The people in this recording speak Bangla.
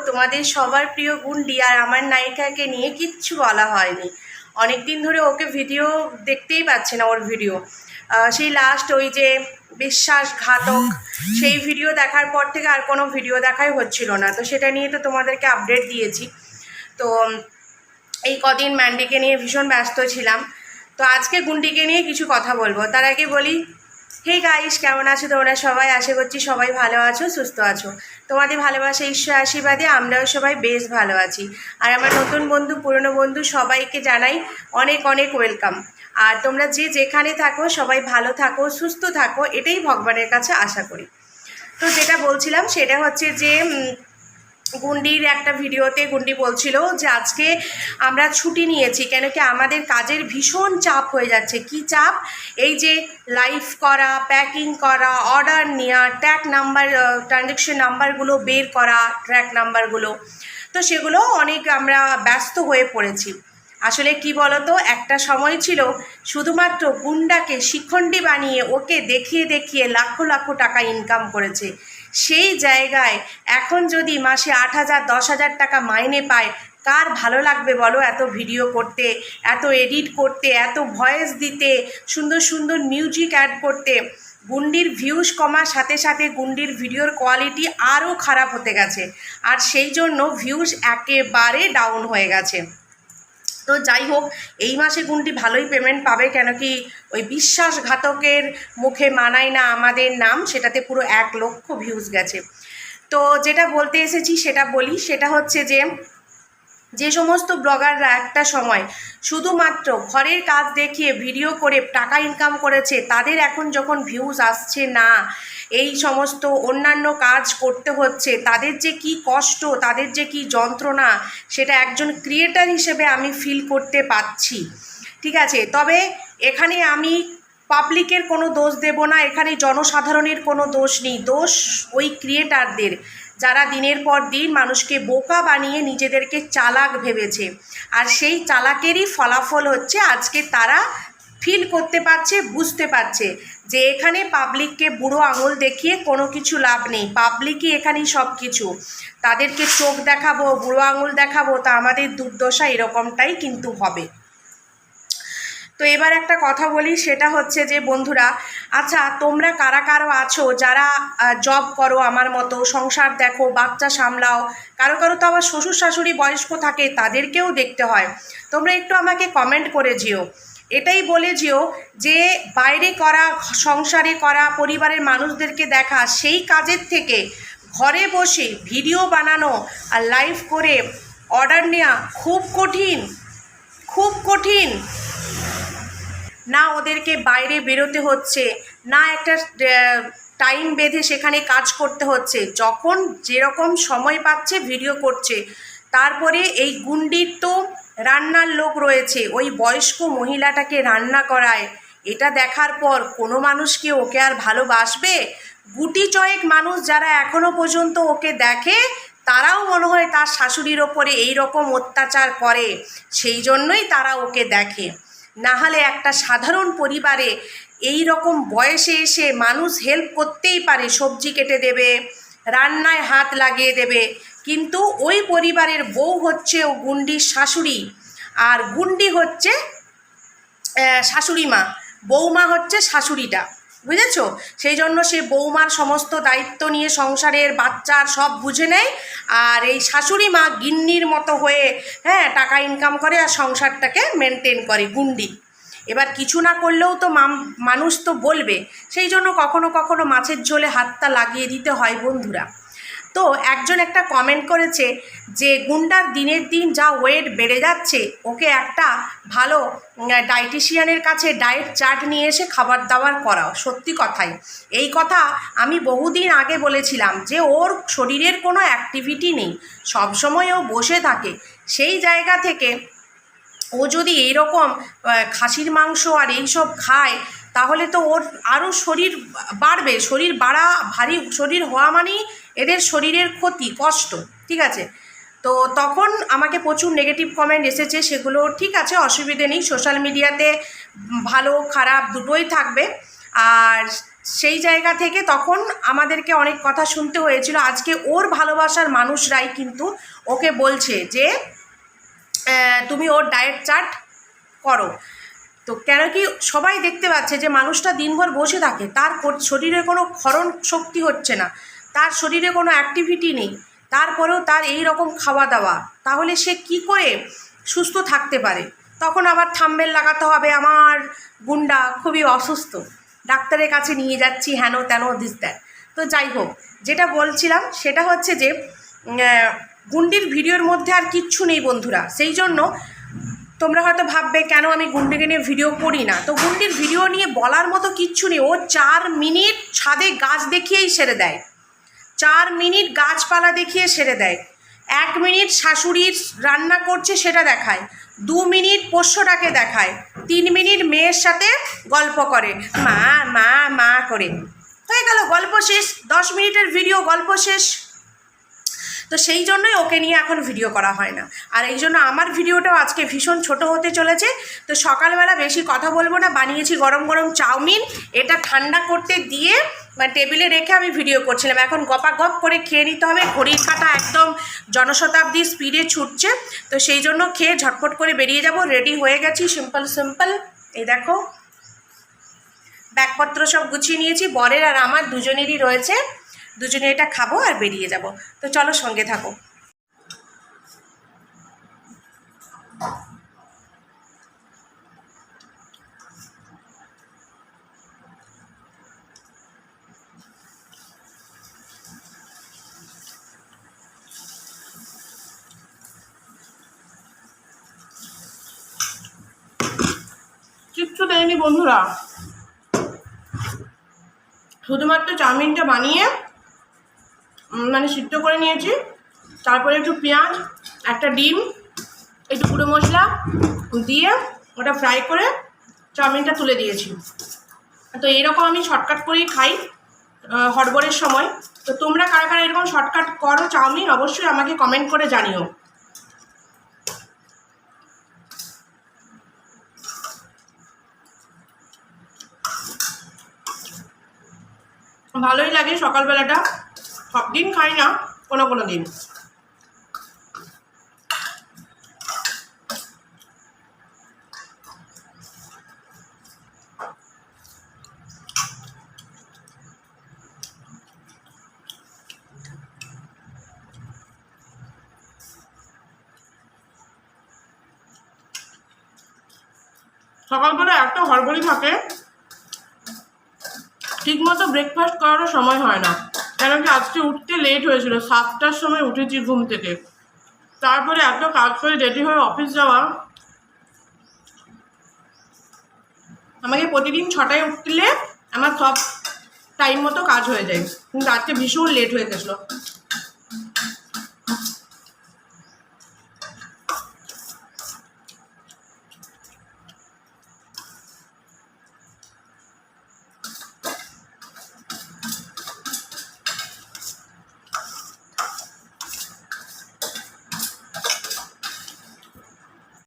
তোমাদের সবার প্রিয় গুন্ডি আর আমার নায়িকাকে নিয়ে কিচ্ছু বলা হয়নি। অনেক দিন ধরে ওকে ভিডিও দেখতেই পাচ্ছি না, ওর ভিডিও। সেই লাস্ট ওই যে বিশ্বাসঘাতক, সেই ভিডিও দেখার পর থেকে আর কোনো ভিডিও দেখাই হচ্ছিল না। তো সেটা নিয়ে তো তোমাদেরকে আপডেট দিয়েছি। তো এই কদিন ম্যান্ডিকে নিয়ে ভীষণ ব্যস্ত ছিলাম। তো আজকে গুন্ডিকে নিয়ে কিছু কথা বলবো। তার আগে বলি, হে গাইস, কেমন আছো তোমরা সবাই? আশা করছি সবাই ভালো আছো, সুস্থ আছো। তোমাদের ভালোবাসা, ঈশ্বর আশীর্বাদে আমরাও সবাই বেশ ভালো আছি। আর আমার নতুন বন্ধু, পুরনো বন্ধু সবাইকে জানাই অনেক অনেক ওয়েলকাম। আর তোমরা যে যেখানে থাকো সবাই ভালো থাকো, সুস্থ থাকো, এটাই ভগবানের কাছে আশা করি। তো যেটা বলছিলাম সেটা হচ্ছে যে গুন্ডির একটা ভিডিওতে গুন্ডি বলছিল যে আজকে আমরা ছুটি নিয়েছি, কেন কি আমাদের কাজের ভীষণ চাপ হয়ে যাচ্ছে। কি চাপ? এই যে লাইভ করা, প্যাকিং করা, অর্ডার নেওয়া, ট্র্যাক নাম্বার, ট্রানজ্যাকশন নাম্বারগুলো বের করা, ট্র্যাক নাম্বারগুলো, তো সেগুলো অনেক আমরা ব্যস্ত হয়ে পড়েছি। আসলে কি বলতো, একটা সময় ছিল শুধুমাত্র গুন্ডাকে শিখণ্ডী বানিয়ে ওকে দেখিয়ে দেখিয়ে লাখো লাখো টাকা ইনকাম করেছে। সেই জায়গায় এখন যদি মাসে 8,000 10,000 টাকা মাইনে পায়, কার ভালো লাগবে বলো? এত ভিডিও করতে, এত এডিট করতে, এত ভয়েস দিতে, সুন্দর সুন্দর মিউজিক অ্যাড করতে। গুন্ডির ভিউজ কমার সাথে সাথে গুন্ডির ভিডিওর কোয়ালিটি আরও খারাপ হতে গেছে, আর সেই জন্য ভিউজ একেবারে ডাউন হয়ে গেছে। তো যাই হোক, এই মাসে গুন্ডি ভালোই পেমেন্ট পাবে, কেন কি ওই বিশ্বাসঘাতকের মুখে মানায় না আমাদের নাম, সেটাতে পুরো 1 লক্ষ ভিউজ গেছে। তো যেটা বলতে এসেছি সেটা বলি, সেটা হচ্ছে যে সমস্ত ব্লগাররা একটা সময় শুধুমাত্র ঘরের কাজ দেখিয়ে ভিডিও করে টাকা ইনকাম করেছে, তাদের এখন যখন ভিউজ আসছে না, এই সমস্ত অন্যান্য কাজ করতে হচ্ছে, তাদের যে কি কষ্ট, তাদের যে কি যন্ত্রণা, সেটা একজন ক্রিয়েটার হিসেবে আমি ফিল করতে পারছি। ঠিক আছে, তবে এখানে আমি পাবলিকের কোনো দোষ দেব না, এখানে জনসাধারণের কোনো দোষ নেই। দোষ ওই ক্রিয়েটারদের, যারা দিনের পর দিন মানুষকে বোকা বানিয়ে নিজেদেরকে চালাক ভেবেছে। আর সেই চালাকেরই ফলাফল হচ্ছে আজকে তারা ফিল করতে পারছে, বুঝতে পারছে যে এখানে পাবলিককে বুড়ো আঙুল দেখিয়ে কোনো কিছু লাভ নেই। পাবলিকই এখানেই সব কিছু। তাদেরকে চোখ দেখাবো, বুড়ো আঙুল দেখাবো, তা আমাদের দুর্দশা এরকমটাই কিন্তু হবে। তো এবার একটা কথা বলি, সেটা হচ্ছে যে বন্ধুরা, আচ্ছা তোমরা কারা কারো আছো যারা জব করো, আমার মতো সংসার দেখো, বাচ্চা সামলাও, কারো কারো তো আবার শ্বশুর শাশুড়ি বয়স্ক থাকে, তাদেরকেও দেখতে হয়। তোমরা একটু আমাকে কমেন্ট করে যেও, এটাই বলে যেও যে বাইরে করা, সংসারে করা, পরিবারের মানুষদেরকে দেখা, সেই কাজের থেকে ঘরে বসে ভিডিও বানানো আর লাইভ করে অর্ডার নেওয়া খুব কঠিন, খুব কঠিন। না ওদেরকে বাইরে বেরোতে হচ্ছে, না একটা টাইম বেঁধে সেখানে কাজ করতে হচ্ছে, যখন যেরকম সময় পাচ্ছে ভিডিও করছে। তারপরে এই গুন্ডির তো রান্নার লোক রয়েছে, ওই বয়স্ক মহিলাটাকে রান্না করায়। এটা দেখার পর কোনো মানুষ কি ওকে আর ভালোবাসবে? গুটি চয়েক মানুষ যারা এখনও পর্যন্ত ওকে দেখে, তারাও মনে হয় তার শাশুড়ির ওপরে এই রকম অত্যাচার করে, সেই জন্যই তারা ওকে দেখে। না হলে একটা সাধারণ পরিবারে এই রকম বয়সে এসে মানুষ হেল্প করতেই পারে, সবজি কেটে দেবে, রান্নায় হাত লাগিয়ে দেবে, কিন্তু ওই পরিবারের বউ হচ্ছে ও গুন্ডির শাশুড়ি, আর গুন্ডি হচ্ছে শাশুড়ি মা, বৌমা হচ্ছে শাশুড়িটা, বুঝেছো? সেই জন্য সে বৌমার সমস্ত দায়িত্ব নিয়ে সংসারের বাচ্চার সব বুঝে নেয়, আর এই শাশুড়ি মা গিন্নির মতো হয়ে টাকা ইনকাম করে আর সংসারটাকে মেনটেন করে গুন্ডি। এবার কিছু না করলেও তো মানুষ তো বলবে, সেই জন্য কখনো কখনো মাছের ঝোলে হাতটা লাগিয়ে দিতে হয় বন্ধুরা। তো একজন একটা কমেন্ট করেছে যে গুন্ডার দিনের দিন যা ওয়েট বেড়ে যাচ্ছে, ওকে একটা ভালো ডায়েটিশিয়ানের কাছে ডায়েট চার্ট নিয়ে এসে খাবার দাবার করাও। সত্যি কথাই, এই কথা আমি বহুদিন আগে বলেছিলাম যে ওর শরীরের কোনো অ্যাক্টিভিটি নেই, সবসময় ও বসে থাকে। সেই জায়গা থেকে ও যদি এইরকম খাসির মাংস আর এইসব খায়, তাহলে তো ওর আরও শরীর বাড়বে। শরীর বাড়া, ভারী শরীর হওয়া মানেই এদের শরীরের ক্ষতি, কষ্ট। ঠিক আছে, তো তখন আমাকে প্রচুর নেগেটিভ কমেন্ট এসেছে, সেগুলো ঠিক আছে, অসুবিধে নেই। সোশ্যাল মিডিয়াতে ভালো খারাপ দুটোই থাকবে, আর সেই জায়গা থেকে তখন আমাদেরকে অনেক কথা শুনতে হয়েছিল। আজকে ওর ভালোবাসার মানুষরাই কিন্তু ওকে বলছে যে তুমি ওর ডায়েট চার্ট করো। তো কেন কি সবাই দেখতে পাচ্ছে যে মানুষটা দিনভর বসে থাকে, তার শরীরে কোনো ক্ষরণ শক্তি হচ্ছে না, তার শরীরে কোনো অ্যাক্টিভিটি নেই, তারপরেও তার এই রকম খাওয়া দাওয়া, তাহলে সে কি করে সুস্থ থাকতে পারে? তখন আবার থাম্বনেল লাগাতে হবে আমার গুন্ডা খুবই অসুস্থ, ডাক্তারের কাছে নিয়ে যাচ্ছি, হেন তেন দিস দ্যাট। তো যাই হোক, যেটা বলছিলাম সেটা হচ্ছে যে গুন্ডির ভিডিওর মধ্যে আর কিচ্ছু নেই বন্ধুরা। সেই জন্য তোমরা হয়তো ভাববে কেন আমি গুন্ডিকে নিয়ে ভিডিও করি না। তো গুন্ডির ভিডিও নিয়ে বলার মতো কিচ্ছু নেই। ও 4 মিনিট ছাদে গাছ দেখিয়েই সেরে দেয়, 4 মিনিট গাছপালা দেখিয়ে সেরে দেয়, 1 মিনিট শাশুড়ির রান্না করছে সেটা দেখায়, 2 মিনিট পোষ্যটাকে দেখায়, 3 মিনিট মেয়ের সাথে গল্প করে, মা মা মা করে। হয়ে গেল, গল্প শেষ। 10 মিনিটের ভিডিও, গল্প শেষ। তো সেই জন্যই ওকে নিয়ে এখন ভিডিও করা হয় না। আর এই জন্য আমার ভিডিওটাও আজকে ভীষণ ছোট হতে চলেছে। তো সকালবেলা বেশি কথা বলবো না, বানিয়েছি গরম গরম চাউমিন, এটা ঠান্ডা করতে দিয়ে টেবিলে রেখে আমি ভিডিও করছিলাম। এখন গপাগপ করে খেয়ে নিতে হবে, ঘড়ির কাঁটা একদম জনশতাব্দী স্পিডে ছুটছে। তো সেই জন্য খেয়ে ঝটপট করে বেরিয়ে যাব। রেডি হয়ে গেছি, সিম্পল সিম্পল। এই দেখো ব্যাগপত্র সব গুছিয়ে নিয়েছি, বরের আর আমার দুজনেরই রয়েছে, দুজনে এটা খাবো আর বেরিয়ে যাব। তো চলো সঙ্গে থাকো। কিচ্ছু দেয়নি বন্ধুরা, শুধুমাত্র চাউমিনটা বানিয়ে সিদ্ধ করে নিয়েছি, তারপরে একটু পেঁয়াজ, একটা ডিম, একটু গুঁড়ো মশলা দিয়ে ওটা ফ্রাই করে চাউমিনটা তুলে দিয়েছি। তো এইরকম আমি শর্টকাট করেই খাই হড়বড়ের সময়। তো তোমরা কারা কারা এরকম শর্টকাট করো চাউমিন, অবশ্যই আমাকে কমেন্ট করে জানিও। ভালোই লাগে সকালবেলাটা, সব দিন খাই না, কোনো কোনো দিন। সকালবেলা এত হড়বড়ি থাকে, ঠিকমতো ব্রেকফাস্ট করারও সময় হয় না। কেন কি আজকে উঠতে লেট হয়েছিল, 7টার সময় উঠেছি ঘুম থেকে, তারপরে এত কাজ করে রেডি হয়ে অফিস যাওয়া। আমাকে প্রতিদিন 6টায় উঠলে আমার সব টাইম মতো কাজ হয়ে যায়, কিন্তু আজকে ভীষণ লেট হয়ে গেছিলো।